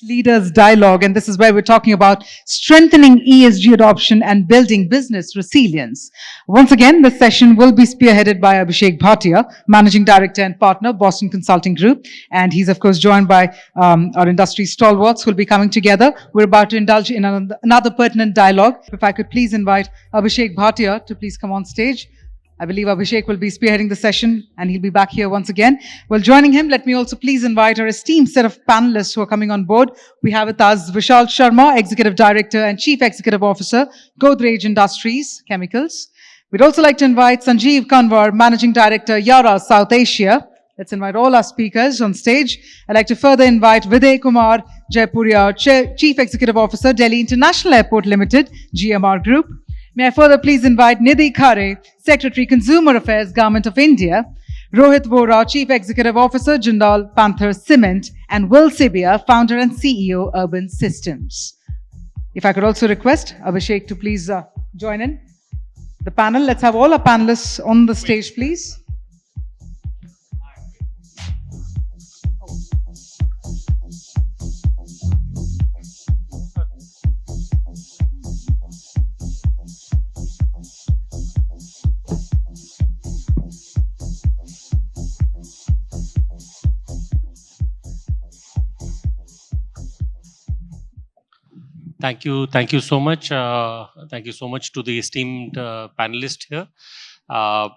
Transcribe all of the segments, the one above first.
Leaders Dialogue, and this is where we're talking about strengthening ESG adoption and building business resilience. Once again, this session will be spearheaded by Abhishek Bhatia, Managing Director and Partner, Boston Consulting Group, and he's of course joined by our industry stalwarts who will be coming together. We're about to indulge in another pertinent dialogue. If I could please invite Abhishek Bhatia to please come on stage. I believe Abhishek will be spearheading the session and he'll be back here once again. Well, joining him, let me also please invite our esteemed set of panelists who are coming on board. We have with us Vishal Sharma, Executive Director and Chief Executive Officer, Godrej Industries, Chemicals. We'd also like to invite Sanjiv Kanwar, Managing Director, Yara, South Asia. Let's invite all our speakers on stage. I'd like to further invite Videh Kumar, Jaipuriar, Chief Executive Officer, Delhi International Airport Limited, GMR Group. May I further please invite Nidhi, Khare, Secretary, Consumer Affairs, Government of India, Rohit, Vohra, Chief Executive Officer, Jindal, Panther, Cement, and Sibia, Founder and CEO, Urban Systems. If I could also request Abhishek to please join in the panel. Let's have all our panelists on the stage, please. Thank you so much. Thank you so much to the esteemed panelists here. I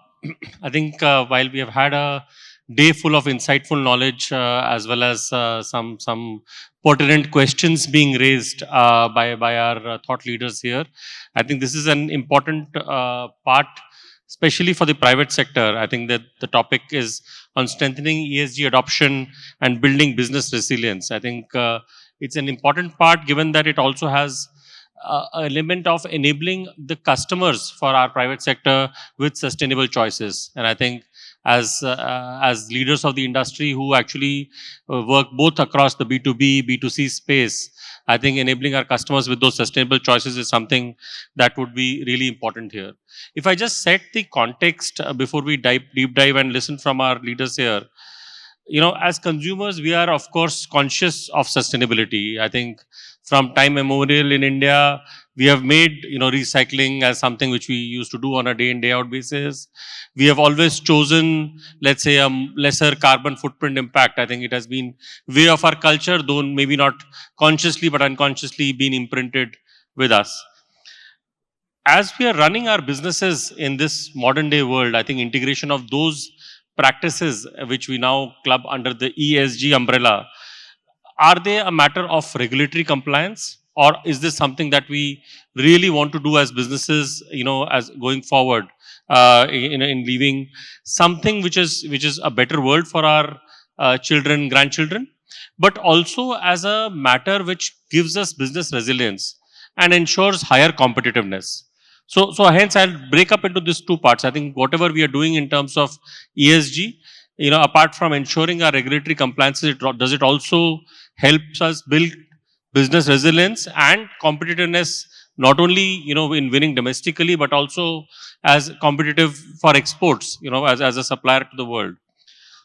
think while we have had a day full of insightful knowledge as well as some pertinent questions being raised by our thought leaders here, I think this is an important part, especially for the private sector. I think that the topic is on strengthening ESG adoption and building business resilience. I think it's an important part given that it also has an element of enabling the customers for our private sector with sustainable choices. And I think as leaders of the industry who actually work both across the B2B, B2C space, I think enabling our customers with those sustainable choices is something that would be really important here. If I just set the context before we deep dive and listen from our leaders here, as consumers, we are of course conscious of sustainability. I think from time immemorial in India, we have made, recycling as something which we used to do on a day in, day out basis. We have always chosen, let's say, a lesser carbon footprint impact. I think it has been way of our culture, though maybe not consciously, but unconsciously been imprinted with us. As we are running our businesses in this modern day world, I think integration of those practices which we now club under the ESG umbrella, are they a matter of regulatory compliance, or is this something that we really want to do as businesses, as going forward, in leaving something which is a better world for our children, grandchildren, but also as a matter which gives us business resilience and ensures higher competitiveness. So hence I'll break up into these two parts. I think whatever we are doing in terms of ESG, apart from ensuring our regulatory compliances, does it also helps us build business resilience and competitiveness, not only, in winning domestically, but also as competitive for exports, as a supplier to the world.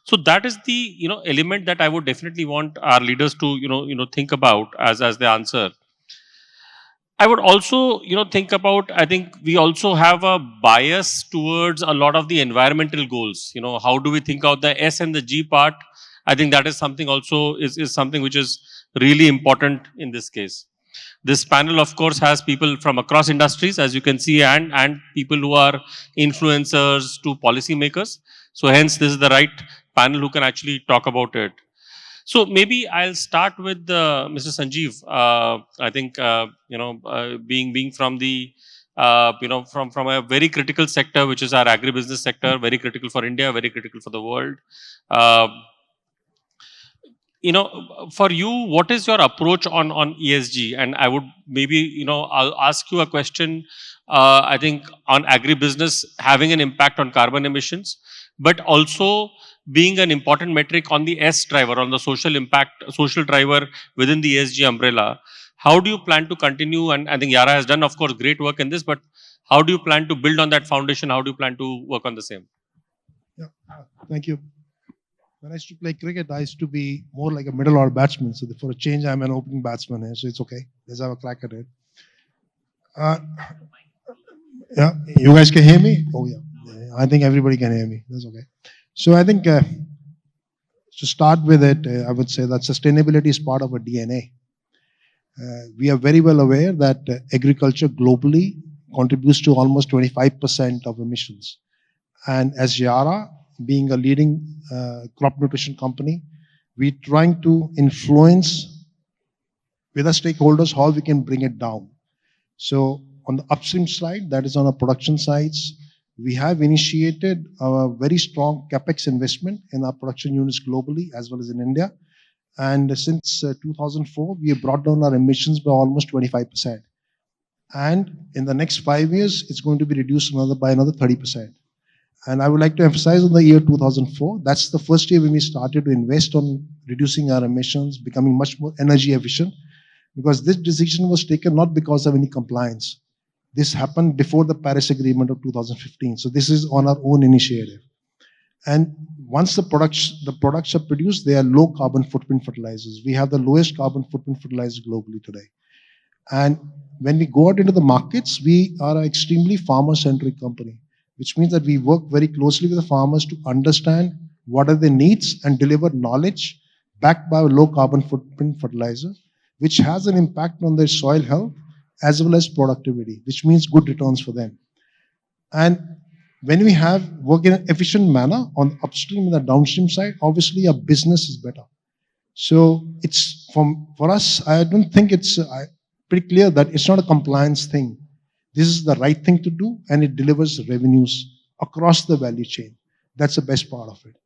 So that is the, element that I would definitely want our leaders to, think about as they answer. I would also, think about, I think we also have a bias towards a lot of the environmental goals. How do we think of the S and the G part? I think that is something also is something which is really important in this case. This panel, of course, has people from across industries, as you can see, and people who are influencers to policymakers. So hence, this is the right panel who can actually talk about it. So maybe I'll start with Mr. Sanjiv. I think being from the from a very critical sector, which is our agribusiness sector, very critical for India, very critical for the world. For you, what is your approach on ESG? And I would maybe I'll ask you a question. I think on agribusiness having an impact on carbon emissions, but also being an important metric on the S driver, on the social impact, social driver within the ESG umbrella. How do you plan to continue? And I think Yara has done, of course, great work in this, but how do you plan to build on that foundation? How do you plan to work on the same? Yeah, thank you. When I used to play cricket, I used to be more like a middle order batsman. So for a change, I'm an opening batsman here, so it's okay. Let's have a crack at it. Yeah, you guys can hear me? Oh yeah. I think everybody can hear me. That's okay. So I think to start with it, I would say that sustainability is part of our DNA. We are very well aware that agriculture globally contributes to almost 25% of emissions. And as Yara, being a leading crop nutrition company, we're trying to influence with our stakeholders how we can bring it down. So on the upstream side, that is on our production sides, we have initiated a very strong capex investment in our production units globally as well as in India. And since 2004, we have brought down our emissions by almost 25%. And in the next 5 years, it's going to be reduced by another 30%. And I would like to emphasize on the year 2004, that's the first year when we started to invest on reducing our emissions, becoming much more energy efficient, because this decision was taken not because of any compliance. This happened before the Paris Agreement of 2015. So this is on our own initiative. And once the products are produced, they are low carbon footprint fertilizers. We have the lowest carbon footprint fertilizers globally today. And when we go out into the markets, we are an extremely farmer-centric company, which means that we work very closely with the farmers to understand what are their needs and deliver knowledge backed by a low carbon footprint fertilizer, which has an impact on their soil health as well as productivity, which means good returns for them. And when we have work in an efficient manner on upstream and the downstream side, obviously our business is better. So it's for us, I don't think it's pretty clear that it's not a compliance thing. This is the right thing to do, and it delivers revenues across the value chain. That's the best part of it.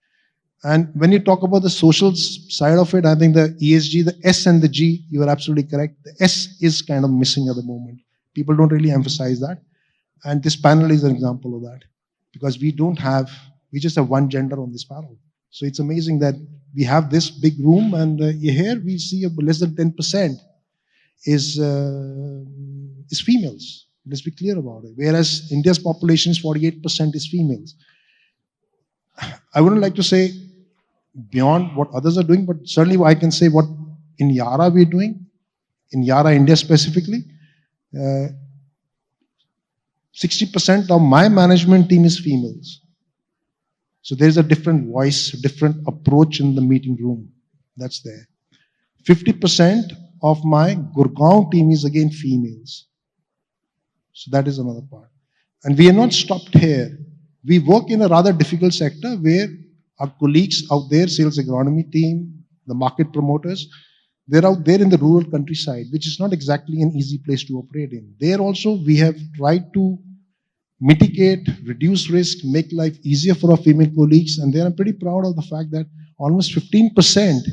And when you talk about the social side of it, I think the ESG, the S and the G, you are absolutely correct. The S is kind of missing at the moment. People don't really emphasize that. And this panel is an example of that. Because we just have one gender on this panel. So it's amazing that we have this big room, and here we see less than 10% is females. Let's be clear about it. Whereas India's population is 48% is females. I wouldn't like to say beyond what others are doing, but certainly I can say what in Yara we're doing, in Yara India specifically. 60% of my management team is females. So there's a different voice, different approach in the meeting room. That's there. 50% of my Gurgaon team is again females. So that is another part. And we are not stopped here. We work in a rather difficult sector where our colleagues out there, sales agronomy team, the market promoters, they're out there in the rural countryside, which is not exactly an easy place to operate in. There also, we have tried to mitigate, reduce risk, make life easier for our female colleagues. And they are pretty proud of the fact that almost 15%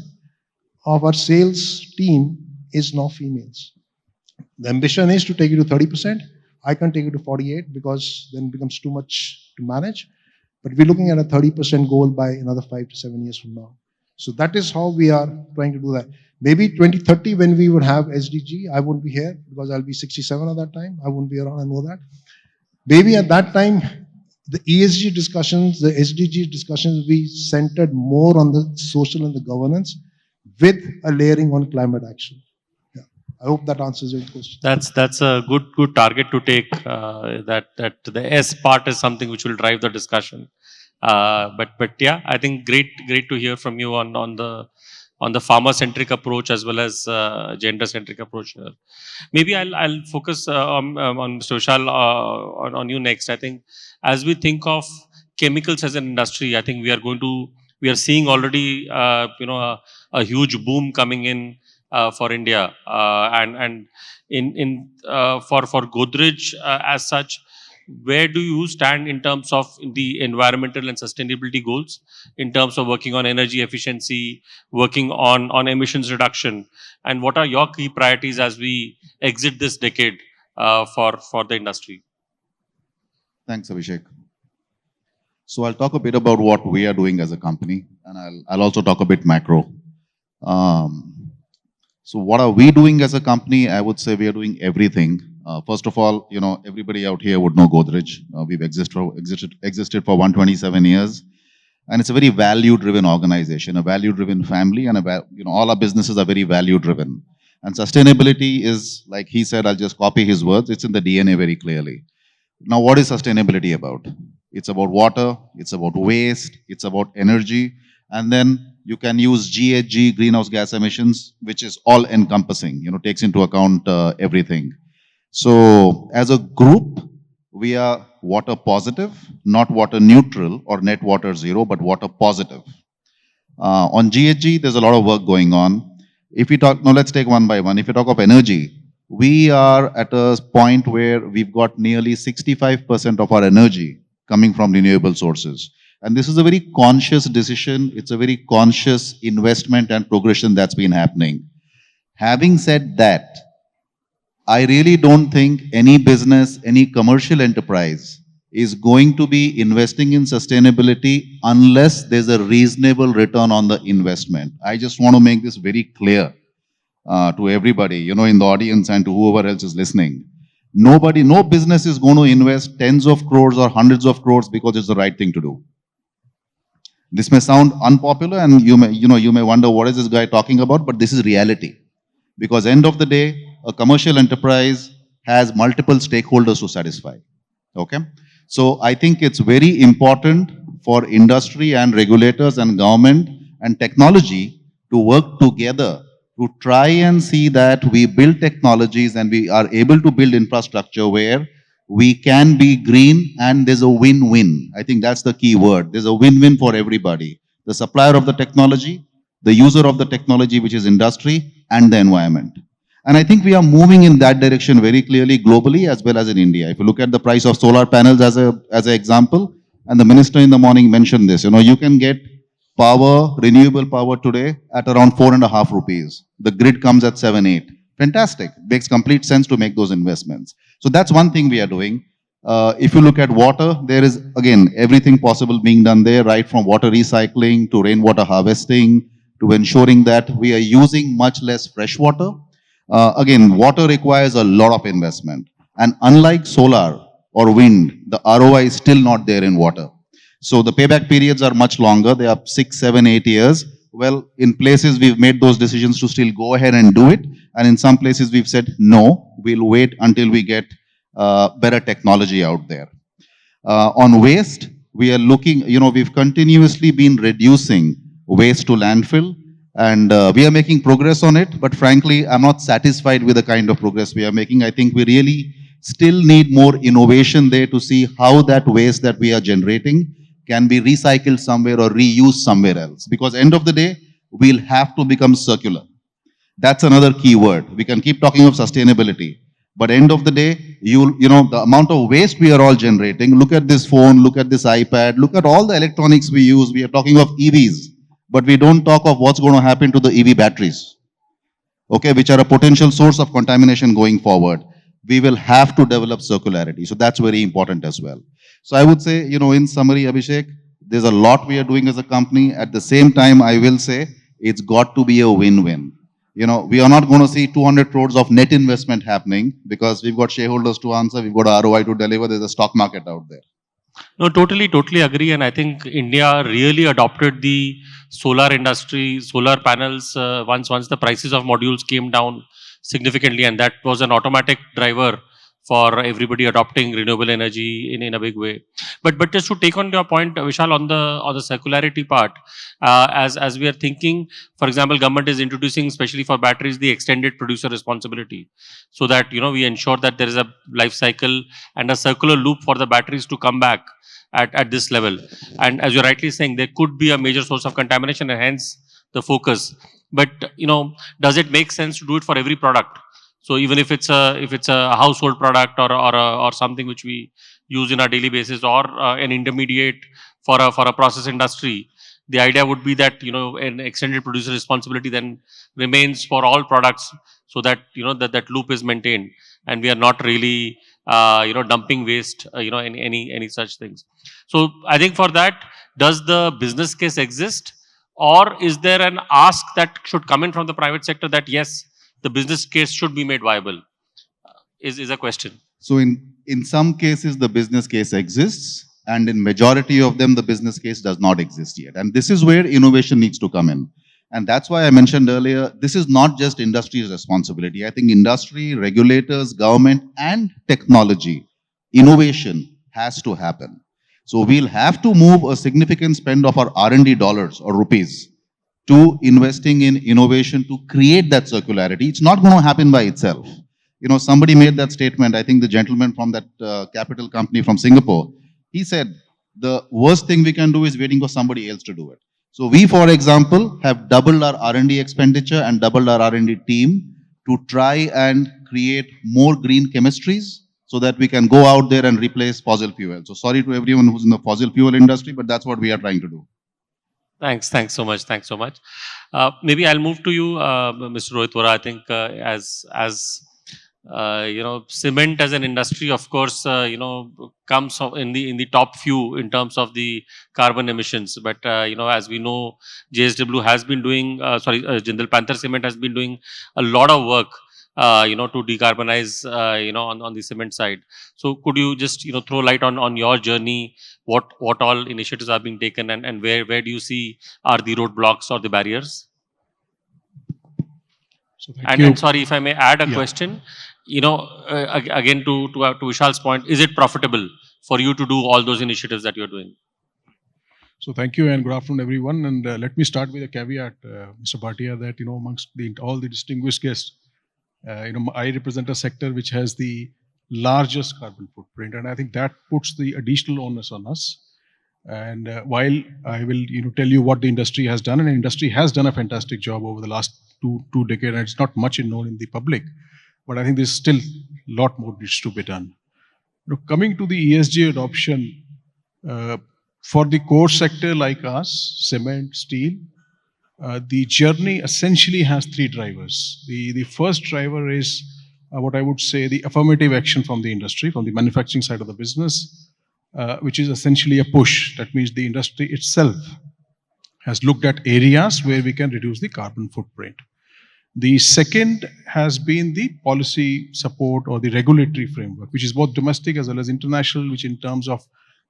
of our sales team is now females. The ambition is to take it to 30%. I can take it to 48 because then it becomes too much to manage. But we're looking at a 30% goal by another 5 to 7 years from now. So that is how we are trying to do that. Maybe 2030 when we would have SDG, I won't be here because I'll be 67 at that time. I won't be around, I know that. Maybe at that time, the ESG discussions, the SDG discussions will be centered more on the social and the governance with a layering on climate action. Yeah. I hope that answers your question. That's a good target to take. That the S part is something which will drive the discussion. But yeah, I think great to hear from you on the farmer centric approach as well as gender centric approach here. Maybe I'll focus on Mr. Vishal on you next. I think as we think of chemicals as an industry, I think we are seeing already a huge boom coming in for India and for Godrej as such. Where do you stand in terms of the environmental and sustainability goals, in terms of working on energy efficiency, working on emissions reduction, and what are your key priorities as we exit this decade for the industry? Thanks, Abhishek. So I'll talk a bit about what we are doing as a company, and I'll also talk a bit macro. So what are we doing as a company? I would say we are doing everything. First of all, everybody out here would know Godrej. We've existed for 127 years. And it's a very value-driven organization, a value-driven family, and all our businesses are very value-driven. And sustainability is, like he said, I'll just copy his words, it's in the DNA very clearly. Now, what is sustainability about? It's about water, it's about waste, it's about energy, and then you can use GHG, greenhouse gas emissions, which is all encompassing, takes into account everything. So as a group, we are water positive, not water neutral or net water zero, but water positive. On GHG, there's a lot of work going on. If we talk, now let's take one by one. If you talk of energy, we are at a point where we've got nearly 65% of our energy coming from renewable sources. And this is a very conscious decision. It's a very conscious investment and progression that's been happening. Having said that, I really don't think any business, any commercial enterprise is going to be investing in sustainability unless there's a reasonable return on the investment. I just want to make this very clear to everybody, in the audience and to whoever else is listening. No business is going to invest tens of crores or hundreds of crores because it's the right thing to do. This may sound unpopular and you may wonder what is this guy talking about, but this is reality. Because end of the day, a commercial enterprise has multiple stakeholders to satisfy. Okay? So I think it's very important for industry and regulators and government and technology to work together to try and see that we build technologies and we are able to build infrastructure where we can be green and there's a win-win. I think that's the key word. There's a win-win for everybody. The supplier of the technology, the user of the technology, which is industry, and the environment. And I think we are moving in that direction very clearly globally as well as in India. If you look at the price of solar panels as an example, and the minister in the morning mentioned this, you can get power, renewable power today at around 4.5 rupees. The grid comes at 7, 8. Fantastic. Makes complete sense to make those investments. So that's one thing we are doing. If you look at water, there is, again, everything possible being done there, right from water recycling to rainwater harvesting to ensuring that we are using much less fresh water. Again, water requires a lot of investment. And unlike solar or wind, the ROI is still not there in water. So the payback periods are much longer. They are 6, 7, 8 years. Well, in places we've made those decisions to still go ahead and do it. And in some places we've said, no, we'll wait until we get better technology out there. On waste, we are looking, we've continuously been reducing waste to landfill. And we are making progress on it, but frankly, I'm not satisfied with the kind of progress we are making. I think we really still need more innovation there to see how that waste that we are generating can be recycled somewhere or reused somewhere else. Because end of the day, we'll have to become circular. That's another key word. We can keep talking of sustainability, but end of the day, the amount of waste we are all generating, look at this phone, look at this iPad, look at all the electronics we use. We are talking of EVs. But we don't talk of what's going to happen to the EV batteries, okay, which are a potential source of contamination going forward. We will have to develop circularity. So that's very important as well. So I would say, in summary, Abhishek, there's a lot we are doing as a company. At the same time, I will say it's got to be a win-win. We are not going to see 200 crores of net investment happening because we've got shareholders to answer, we've got ROI to deliver, there's a stock market out there. No, totally agree. And I think India really adopted the solar industry, solar panels, once the prices of modules came down significantly. And that was an automatic driver for everybody adopting renewable energy in a big way. But just to take on your point, Vishal, on the circularity part, as we are thinking, for example, government is introducing, especially for batteries, the extended producer responsibility, so that we ensure that there is a life cycle and a circular loop for the batteries to come back at this level. And as you're rightly saying, there could be a major source of contamination, and hence the focus. But does it make sense to do it for every product? So even if it's a household product or something which we use in our daily basis, or an intermediate for a process industry, the idea would be that an extended producer responsibility then remains for all products, so that that loop is maintained and we are not really dumping waste in any such things. So I think for that, does the business case exist, or is there an ask that should come in from the private sector that yes, the business case should be made viable, is a question. So in some cases, the business case exists. and in majority of them, the business case does not exist yet. And this is where innovation needs to come in. And that's why I mentioned earlier, this is not just industry's responsibility. I think industry, regulators, government, and technology, innovation has to happen. So we'll have to move a significant spend of our R&D dollars or rupees to investing in innovation to create that circularity. It's not going to happen by itself. You know, somebody made that statement, I think the gentleman from that capital company from Singapore, he said, the worst thing we can do is waiting for somebody else to do it. So we, for example, have doubled our R&D expenditure and doubled our R&D team to try and create more green chemistries so that we can go out there and replace fossil fuel. So sorry to everyone who's in the fossil fuel industry, but that's what we are trying to do. Thanks so much. Maybe I'll move to you, Mr. Rohit Vohra. I think cement as an industry, of course, comes in the top few in terms of the carbon emissions. But as we know, JSW has been doing, Jindal Panther Cement has been doing a lot of work, to decarbonize, on the cement side. So could you just, throw light on your journey, what all initiatives are being taken, and where do you see are the roadblocks or the barriers? So and sorry, if I may add a question, again to Vishal's point, is it profitable for you to do all those initiatives that you're doing? So thank you and good afternoon, everyone. And let me start with a caveat, Mr. Bhatia, that amongst all the distinguished guests, I represent a sector which has the largest carbon footprint, and I think that puts the additional onus on us. And while I will tell you what the industry has done, and the industry has done a fantastic job over the last two decades, and it's not much known in the public, but I think there's still a lot more needs to be done. Coming to the ESG adoption, for the core sector like us, cement, steel, the journey essentially has three drivers. The first driver is what I would say the affirmative action from the industry, from the manufacturing side of the business, which is essentially a push. That means the industry itself has looked at areas where we can reduce the carbon footprint. The second has been the policy support or the regulatory framework, which is both domestic as well as international, which in terms of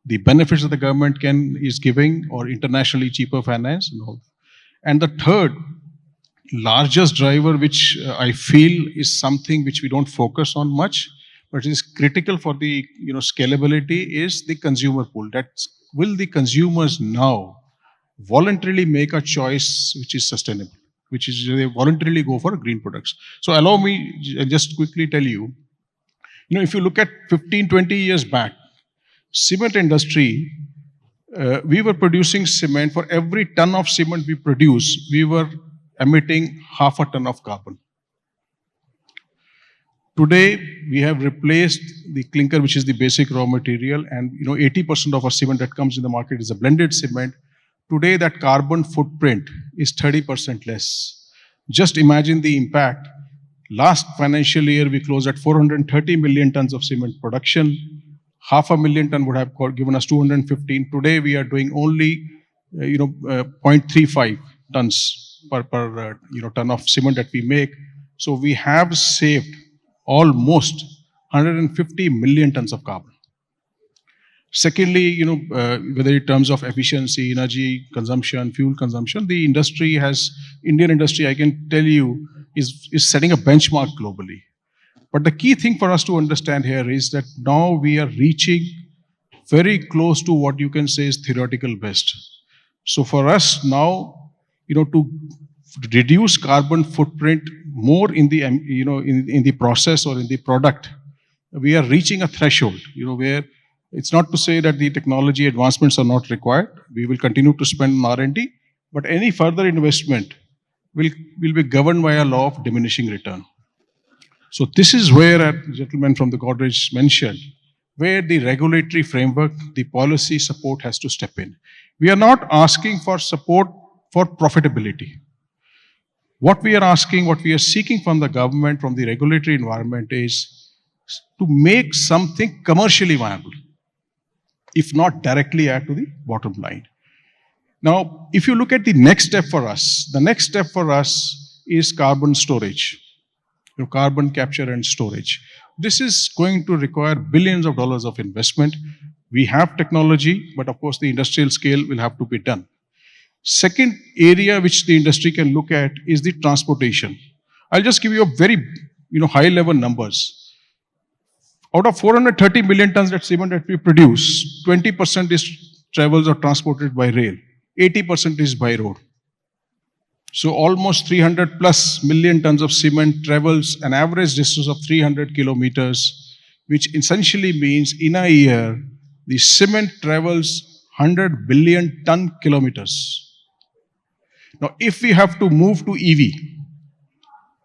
the benefits that the government is giving, or internationally cheaper finance and all. And the third largest driver, which I feel is something which we don't focus on much, but is critical for the scalability, is the consumer pool. That will the consumers now voluntarily make a choice which is sustainable, which is they voluntarily go for green products. So allow me just quickly tell you, if you look at 15, 20 years back, cement industry, we were producing cement. For every ton of cement we produce, we were emitting half a ton of carbon. Today, we have replaced the clinker, which is the basic raw material, and 80% of our cement that comes in the market is a blended cement. Today, that carbon footprint is 30% less. Just imagine the impact. Last financial year, we closed at 430 million tons of cement production. 500,000 tons would have given us 215. Today, we are doing only 0.35 tons per ton of cement that we make. So we have saved almost 150 million tons of carbon. Secondly, whether in terms of efficiency, energy consumption, fuel consumption, the Indian industry, I can tell you, is setting a benchmark globally. But the key thing for us to understand here is that now we are reaching very close to what you can say is theoretical best. So for us now, to reduce carbon footprint more in the in the process or in the product, we are reaching a threshold, where it's not to say that the technology advancements are not required. We will continue to spend on R&D, but any further investment will be governed by a law of diminishing return. So this is where a gentleman from the Godrej mentioned, where the regulatory framework, the policy support has to step in. We are not asking for support for profitability. What we are asking, what we are seeking from the government, from the regulatory environment, is to make something commercially viable, if not directly add to the bottom line. Now, if you look at the next step for us, the next step for us is carbon storage, carbon capture and storage. This is going to require billions of dollars of investment. We have technology, but of course the industrial scale will have to be done. Second area which the industry can look at is the transportation. I'll just give you a very high level numbers. Out of 430 million tons that cement that we produce, 20% is travels or transported by rail, 80% is by road. So almost 300 plus million tons of cement travels an average distance of 300 kilometers, which essentially means in a year, the cement travels 100 billion ton kilometers. Now, if we have to move to EV,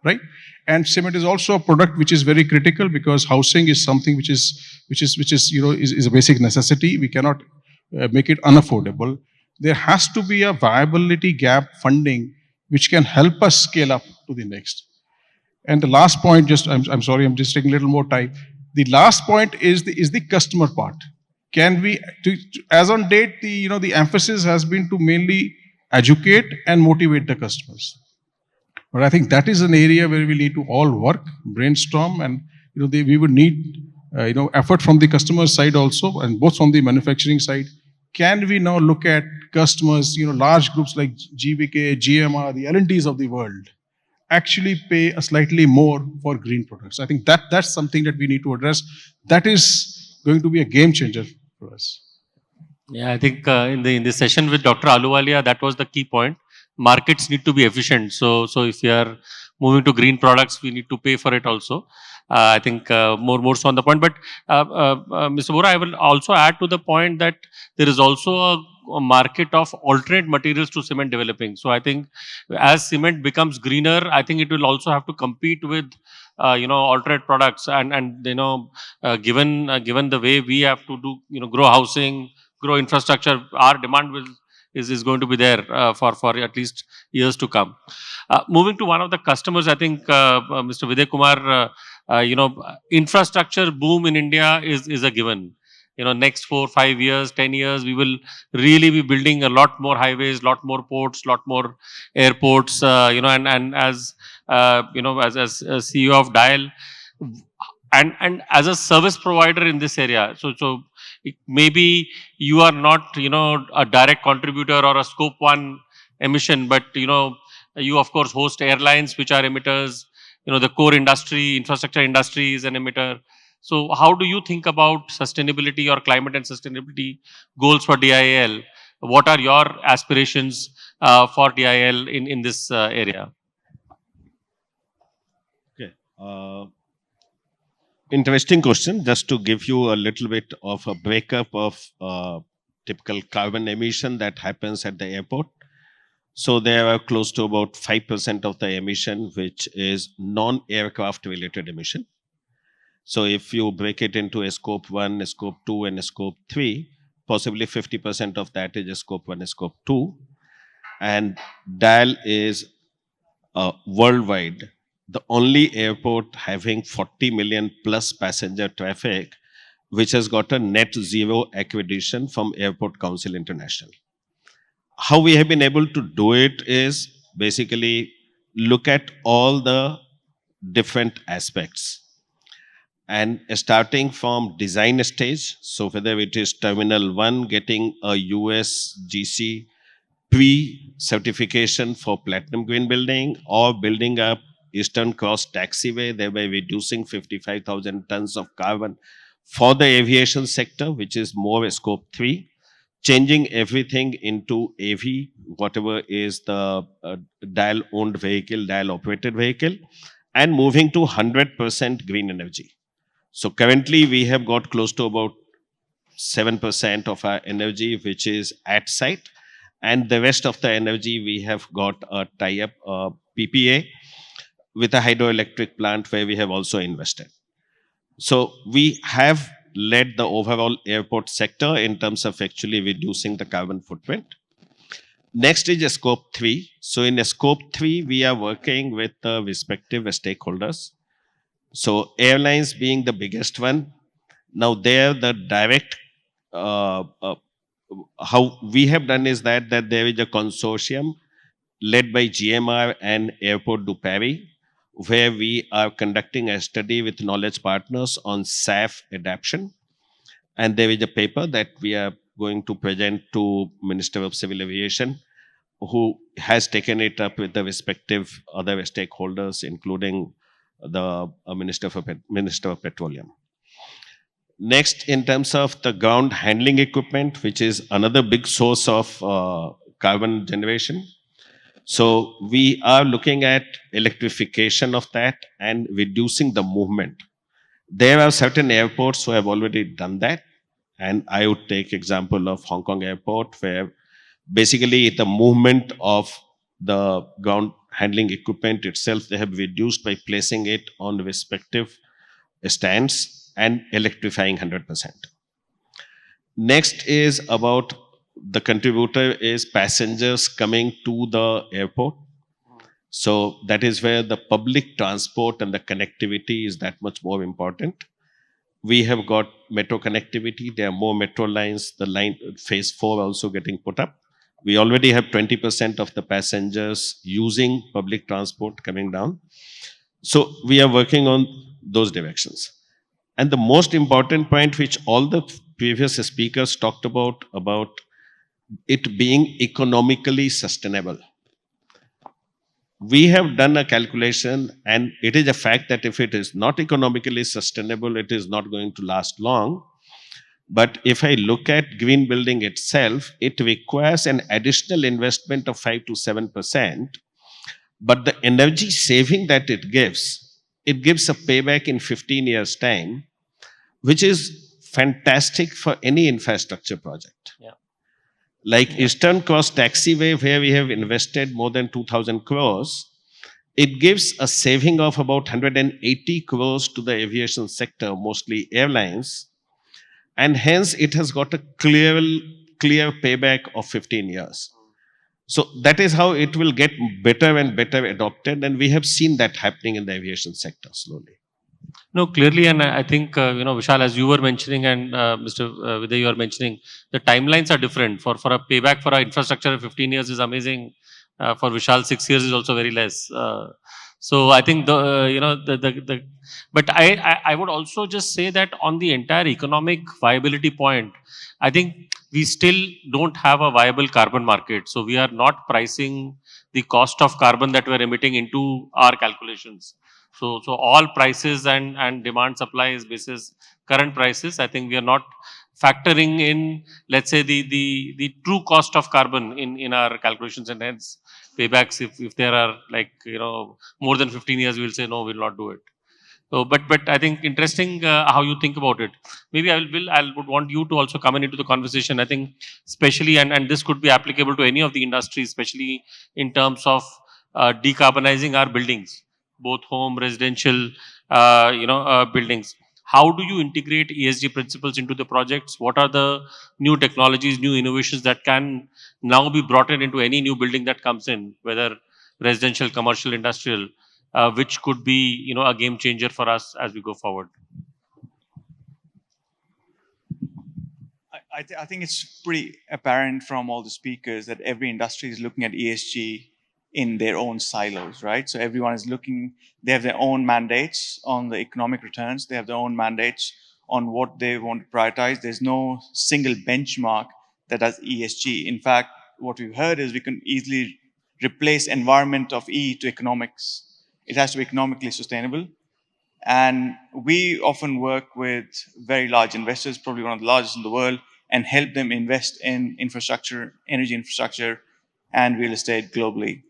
right? And cement is also a product which is very critical because housing is something which is a basic necessity. We cannot make it unaffordable. There has to be a viability gap funding which can help us scale up to the next. And the last point, I'm sorry, I'm just taking a little more time. The last point is the customer part. Can we, as on date, the emphasis has been to mainly educate and motivate the customers. But I think that is an area where we need to all work, brainstorm, and we would need effort from the customer side also, and both from the manufacturing side. Can we now look at customers, large groups like GVK, GMR, the L&Ts of the world, actually pay a slightly more for green products? I think that's something that we need to address. That is going to be a game changer for us. Yeah, I think in the session with Dr. Ahluwalia, that was the key point. Markets need to be efficient. So if we are moving to green products, we need to pay for it also. I think more so on the point. But Mr. Vohra, I will also add to the point that there is also a market of alternate materials to cement developing. So I think as cement becomes greener, I think it will also have to compete with alternate products. And given the way we have to do grow housing, grow infrastructure, our demand is going to be there for at least years to come. Moving to one of the customers, I think Mr. Videh Kumar, infrastructure boom in India is a given. Next 4, 5 years, 10 years, we will really be building a lot more highways, lot more ports, lot more airports. And as as CEO of Dial, and as a service provider in this area, so maybe you are not a direct contributor or a scope 1 emission, but you of course host airlines which are emitters. The core industry, infrastructure industry is an emitter. So how do you think about sustainability or climate and sustainability goals for DIL? What are your aspirations for DIL in this area? Okay. Interesting question. Just to give you a little bit of a breakup of typical carbon emission that happens at the airport. So there are close to about 5% of the emission which is non-aircraft related emission. So if you break it into a scope 1, a scope 2 and a scope 3, possibly 50% of that is a scope 1 and scope 2. And DIAL is worldwide the only airport having 40 million plus passenger traffic, which has got a net zero accreditation from Airport Council International. How we have been able to do it is basically look at all the different aspects. And starting from design stage, so whether it is Terminal 1 getting a USGC pre-certification for platinum green building, or building up Eastern Cross Taxiway, thereby reducing 55,000 tons of carbon for the aviation sector, which is more scope 3, changing everything into AV, whatever is the DIAL owned vehicle, DIAL operated vehicle, and moving to 100% green energy. So currently we have got close to about 7% of our energy which is at site, and the rest of the energy we have got a tie-up PPA with a hydroelectric plant where we have also invested. So we have led the overall airport sector in terms of actually reducing the carbon footprint. Next is a scope 3. So in a scope 3, we are working with the respective stakeholders. So airlines being the biggest one. Now there the direct, how we have done is that there is a consortium led by GMR and Airport du Paris, where we are conducting a study with knowledge partners on SAF adaptation. And there is a paper that we are going to present to Minister of Civil Aviation, who has taken it up with the respective other stakeholders, including the Minister of Petroleum. Next, in terms of the ground handling equipment, which is another big source of carbon generation. So we are looking at electrification of that and reducing the movement. There are certain airports who have already done that. And I would take example of Hong Kong airport, where basically the movement of the ground handling equipment itself, they have reduced by placing it on respective stands and electrifying 100%. Next is about the contributor is passengers coming to the airport. So that is where the public transport and the connectivity is that much more important. We have got metro connectivity. There are more metro lines. The line phase 4 also getting put up. We already have 20% of the passengers using public transport coming down. So we are working on those directions. And the most important point, which all the previous speakers talked about it being economically sustainable. We have done a calculation, and it is a fact that if it is not economically sustainable, it is not going to last long. But if I look at green building itself, it requires an additional investment of 5 to 7%. But the energy saving that it gives a payback in 15 years' time, which is fantastic for any infrastructure project. Yeah. Like Eastern Coast Taxiway, where we have invested more than 2,000 crores, it gives a saving of about 180 crores to the aviation sector, mostly airlines. And hence it has got a clear payback of 15 years. So that is how it will get better and better adopted. And we have seen that happening in the aviation sector slowly. No, clearly, and I think, Vishal, as you were mentioning, and Mr. Videh, you are mentioning, the timelines are different. For a payback for our infrastructure, 15 years is amazing. For Vishal, 6 years is also very less. So I think but I would also just say that on the entire economic viability point, I think we still don't have a viable carbon market. So we are not pricing the cost of carbon that we're emitting into our calculations. So all prices and demand supply is basis current prices. I think we are not factoring in, let's say, the true cost of carbon in our calculations, and hence paybacks, if there are more than 15 years, we'll say no, we'll not do it. So, but I think interesting how you think about it. Maybe I would want you to also come into the conversation. I think especially, and this could be applicable to any of the industries, especially in terms of decarbonizing our buildings, both home, residential, buildings. How do you integrate ESG principles into the projects? What are the new technologies, new innovations that can now be brought into any new building that comes in, whether residential, commercial, industrial, which could be, a game changer for us as we go forward? I think it's pretty apparent from all the speakers that every industry is looking at ESG in their own silos, right? So everyone is looking, they have their own mandates on the economic returns. They have their own mandates on what they want to prioritize. There's no single benchmark that does ESG. In fact, what we've heard is we can easily replace environment of E to economics. It has to be economically sustainable. And we often work with very large investors, probably one of the largest in the world, and help them invest in infrastructure, energy infrastructure, and real estate globally.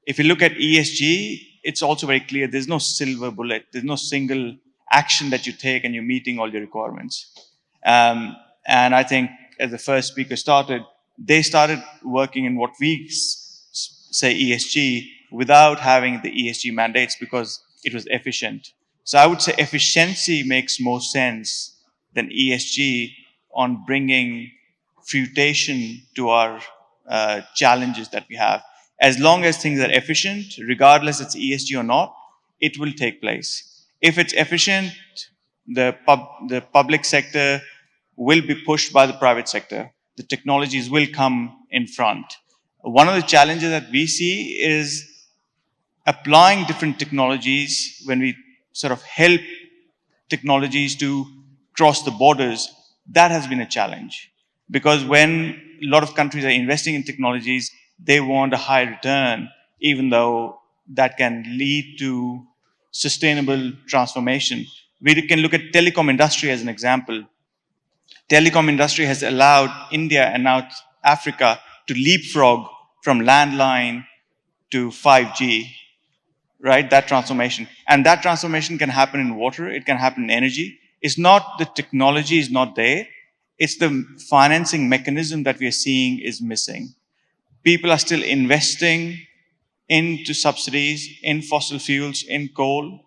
If you look at ESG, it's also very clear there's no silver bullet. There's no single action that you take and you're meeting all your requirements. And I think as the first speaker started, they started working in what we say ESG without having the ESG mandates because it was efficient. So I would say efficiency makes more sense than ESG on bringing fruition to our challenges that we have. As long as things are efficient, regardless it's ESG or not, it will take place. If it's efficient, the public sector will be pushed by the private sector. The technologies will come in front. One of the challenges that we see is applying different technologies when we sort of help technologies to cross the borders. That has been a challenge because when a lot of countries are investing in technologies, they want a high return, even though that can lead to sustainable transformation. We can look at telecom industry as an example. Telecom industry has allowed India and now Africa to leapfrog from landline to 5G, right? That transformation. And that transformation can happen in water, it can happen in energy. It's not the technology is not there, it's the financing mechanism that we are seeing is missing. People are still investing into subsidies, in fossil fuels, in coal.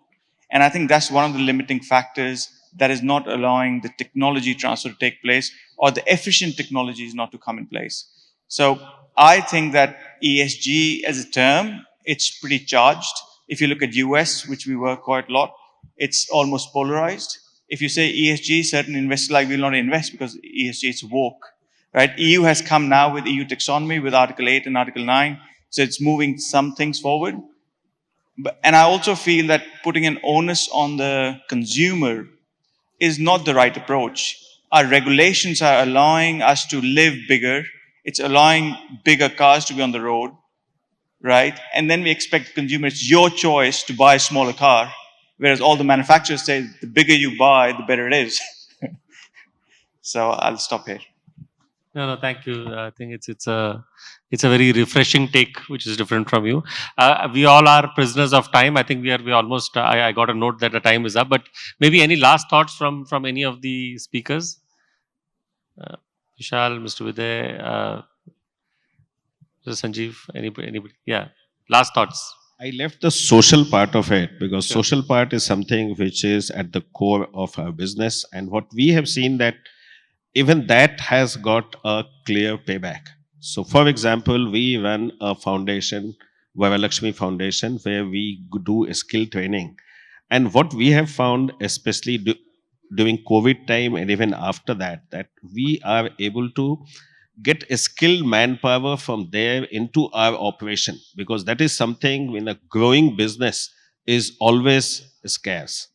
And I think that's one of the limiting factors that is not allowing the technology transfer to take place or the efficient technologies not to come in place. So I think that ESG as a term, it's pretty charged. If you look at US, which we work quite a lot, it's almost polarized. If you say ESG, certain investors like will not invest because ESG is woke, right? EU has come now with EU taxonomy with Article 8 and Article 9. So it's moving some things forward. And I also feel that putting an onus on the consumer is not the right approach. Our regulations are allowing us to live bigger. It's allowing bigger cars to be on the road, right? And then we expect the consumer, it's your choice to buy a smaller car. Whereas all the manufacturers say the bigger you buy, the better it is. So I'll stop here. No, thank you. I think it's a very refreshing take, which is different from you. We all are prisoners of time. I think we almost. I got a note that the time is up. But maybe any last thoughts from any of the speakers? Vishal, Mr. Videh, Mr. Sanjiv, anybody? Yeah, last thoughts. I left the social part of it because Sure. social part is something which is at the core of our business. And what we have seen that even that has got a clear payback. So for example, we run a foundation, Varalakshmi Foundation, where we do skill training. And what we have found, especially during COVID time and even after that we are able to get a skilled manpower from there into our operation, because that is something in a growing business is always scarce.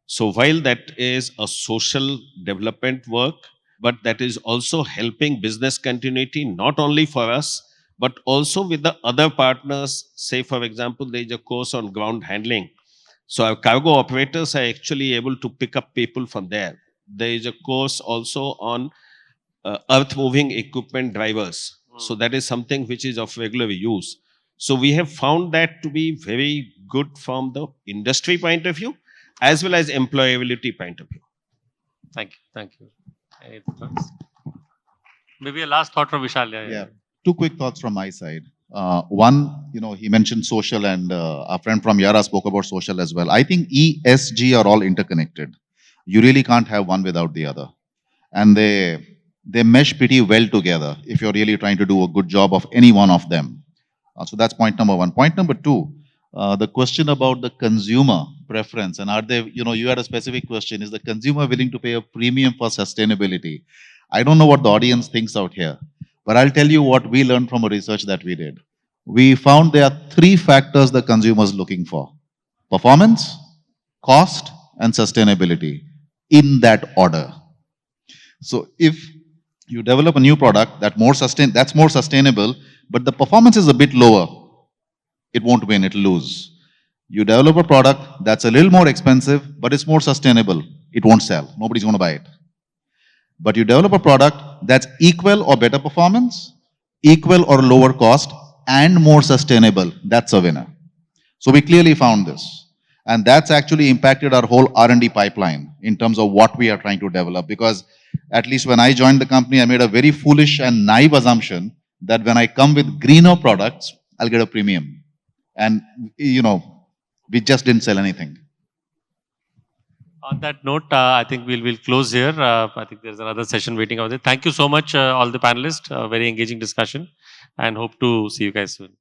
So while that is a social development work, but that is also helping business continuity, not only for us, but also with the other partners. Say, for example, there is a course on ground handling. So our cargo operators are actually able to pick up people from there. There is a course also on earth moving equipment drivers. So that is something which is of regular use. So we have found that to be very good from the industry point of view, as well as employability point of view. Thank you. Any thoughts? Maybe a last thought from Vishal. Yeah. Two quick thoughts from my side. One, he mentioned social, and our friend from Yara spoke about social as well. I think ESG are all interconnected. You really can't have one without the other. And they mesh pretty well together if you're really trying to do a good job of any one of them. So that's point number one. Point number two, the question about the consumer preference, and are they, you had a specific question, is the consumer willing to pay a premium for sustainability? I don't know what the audience thinks out here, but I'll tell you what we learned from a research that we did. We found there are three factors the consumer is looking for: performance, cost, and sustainability, in that order. So if you develop a new product that's more sustainable, but the performance is a bit lower, it won't win, it'll lose. You develop a product that's a little more expensive, but it's more sustainable, it won't sell. Nobody's going to buy it. But you develop a product that's equal or better performance, equal or lower cost, and more sustainable, that's a winner. So we clearly found this. And that's actually impacted our whole R&D pipeline in terms of what we are trying to develop. Because at least when I joined the company, I made a very foolish and naive assumption that when I come with greener products, I'll get a premium. And, we just didn't sell anything. On that note, I think we'll close here. I think there's another session waiting out there. Thank you so much, all the panelists. Very engaging discussion, and hope to see you guys soon.